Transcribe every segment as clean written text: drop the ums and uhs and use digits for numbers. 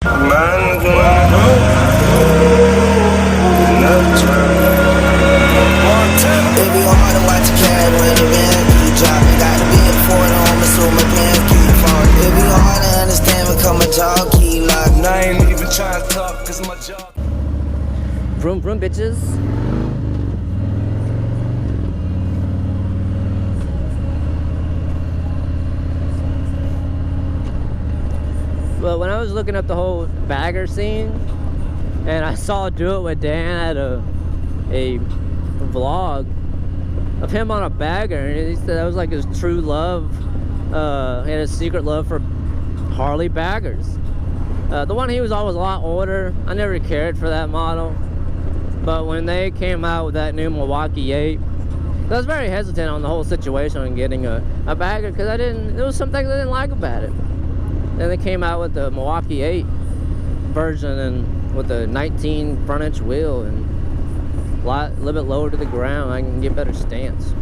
Man going it be hard to watch a cat when the man keep dropping. Got a bit for it on me, so my pants keep falling. It be hard to understand because my jaw keep locked. And I ain't even trying to talk because my jaw. Vroom vroom, bitches. But when I was looking up the whole bagger scene, and I saw DoItWithDan at a vlog of him on a bagger, and he said that was like his true love. He had a secret love for Harley baggers. The one he was always a lot older. I never cared for that model, but when they came out with that new Milwaukee 8, I was very hesitant on the whole situation on getting a bagger because there was some things I didn't like about it. Then they came out with the Milwaukee 8 version and with the 19 front inch wheel and a little bit lower to the ground. I can get better stance.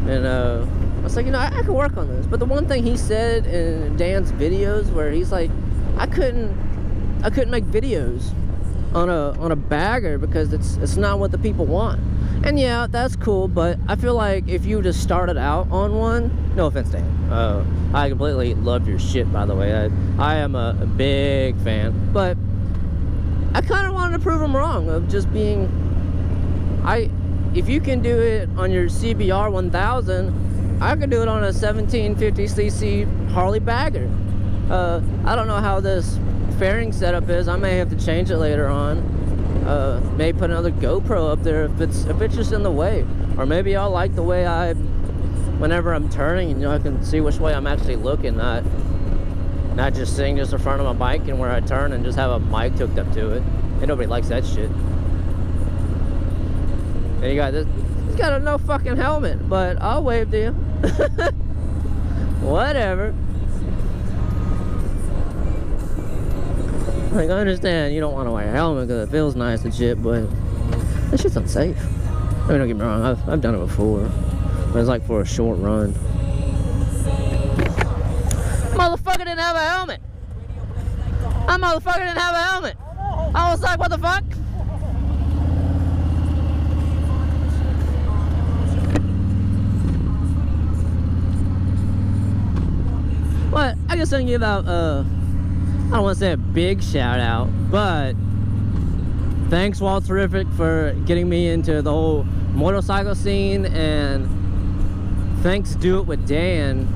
And I was like, I could work on this. But the one thing he said in Dan's videos where he's like, I couldn't make videos on a bagger because it's not what the people want. And yeah, that's cool, but I feel like if you just started out on one, no offense, Dan, I completely love your shit, by the way. I am a big fan, but I kind of wanted to prove him wrong of just being, if you can do it on your CBR 1000, I could do it on a 1750cc Harley bagger. I don't know how this fairing setup is. I may have to change it later on. Maybe put another GoPro up there if it's just in the way, or maybe I'll like the way whenever I'm turning, I can see which way I'm actually looking, not just sitting just in front of my bike and where I turn and just have a mic hooked up to it. And nobody likes that shit. And you got this. He's got no fucking helmet, but I'll wave to you. Whatever. Like, I understand you don't want to wear a helmet because it feels nice and shit, but that shit's unsafe. I mean, don't get me wrong, I've done it before, but it's like for a short run. Motherfucker didn't have a helmet. That motherfucker didn't have a helmet. I was like, what the fuck? But I guess I can give out, I don't want to say a big shout out, but thanks Walt Terrific for getting me into the whole motorcycle scene, and thanks DoItWithDan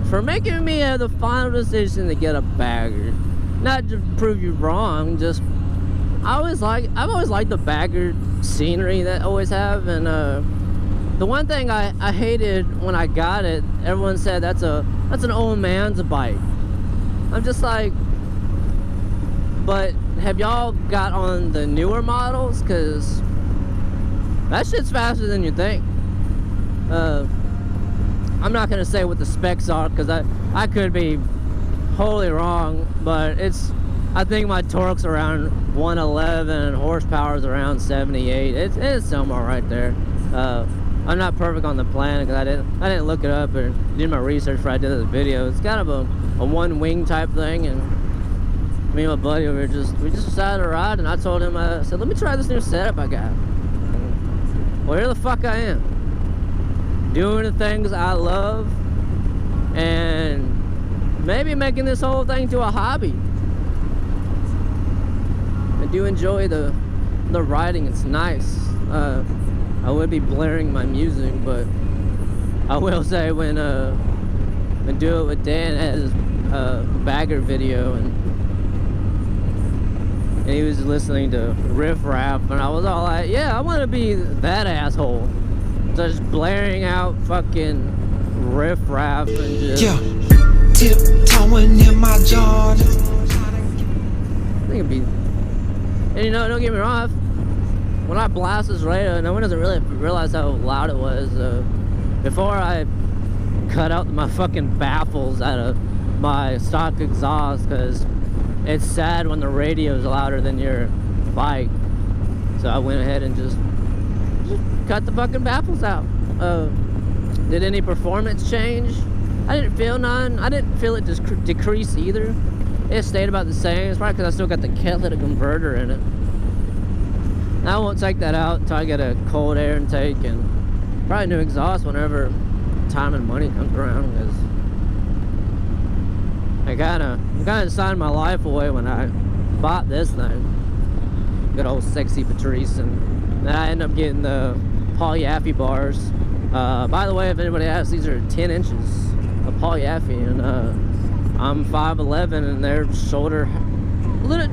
for making me have the final decision to get a bagger. Not to prove you wrong, just I've always liked the bagger scenery that I always have. And the one thing I hated when I got it, everyone said that's an old man's bike. I'm just like, but have y'all got on the newer models? Because that shit's faster than you think. I'm not gonna say what the specs are because I could be wholly wrong, but I think my torque's around 111 and horsepower's around 78. It's somewhere right there. I'm not perfect on the plan because I didn't look it up or did my research before I did this video. It's kind of a one wing type thing, and me and my buddy we just decided to ride, and I told him, I said, let me try this new setup I got. And, well, here the fuck I am, doing the things I love, and maybe making this whole thing to a hobby. I do enjoy the riding, it's nice. I would be blaring my music, but I will say when DoItWithDan had his bagger video, and he was listening to riff rap, and I was all like, yeah, I want to be that asshole, just blaring out fucking riff rap and just tiptoeing in my jaw. I think it'd be, and don't get me wrong, when I blast this radio, no one doesn't really realize how loud it was. Before I cut out my fucking baffles out of my stock exhaust, because it's sad when the radio's louder than your bike. So I went ahead and just cut the fucking baffles out. Did any performance change? I didn't feel none. I didn't feel it decrease either. It stayed about the same. It's probably because I still got the catalytic converter in it. I won't take that out until I get a cold air intake and probably new exhaust whenever time and money comes around, because I kind of signed my life away when I bought this thing. Good old sexy Patrice, and then I ended up getting the Paul Yaffe bars. By the way, if anybody asks, these are 10 inches of Paul Yaffe, and I'm 5'11", and they're shoulder,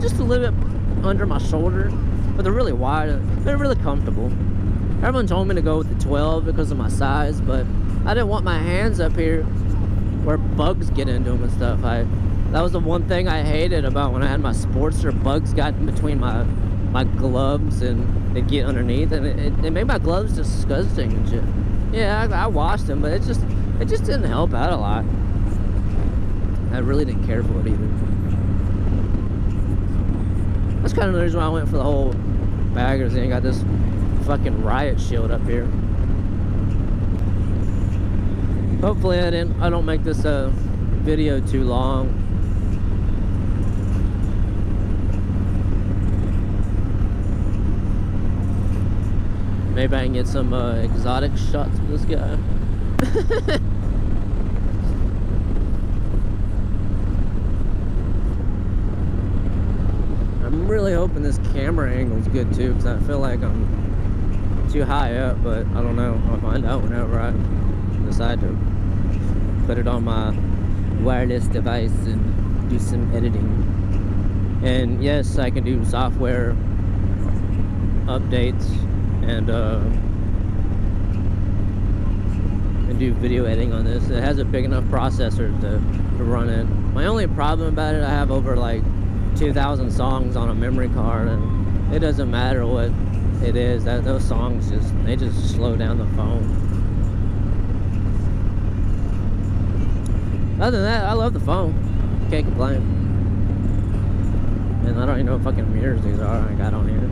just a little bit under my shoulder, but they're really wide. They're really comfortable. Everyone told me to go with the 12 because of my size, but I didn't want my hands up here where bugs get into them and stuff. That was the one thing I hated about when I had my Sportster. Bugs got in between my gloves and they'd get underneath, and it made my gloves disgusting and shit. Yeah, I washed them, but it just didn't help out a lot. I really didn't care for it either. That's kind of the reason why I went for the whole bagger thing. Got this fucking riot shield up here. Hopefully I don't make this video too long. Maybe I can get some exotic shots of this guy. I'm really hoping this camera angle's good too, because I feel like I'm too high up, but I don't know. I'll find out whenever I decide to put it on my wireless device and do some editing. And yes, I can do software updates and do video editing on this. It has a big enough processor to run it. My only problem about it, I have over like 2,000 songs on a memory card, and it doesn't matter what it is, those songs just slow down the phone. Other than that, I love the phone. Can't complain. And I don't even know what fucking mirrors these are I got on here.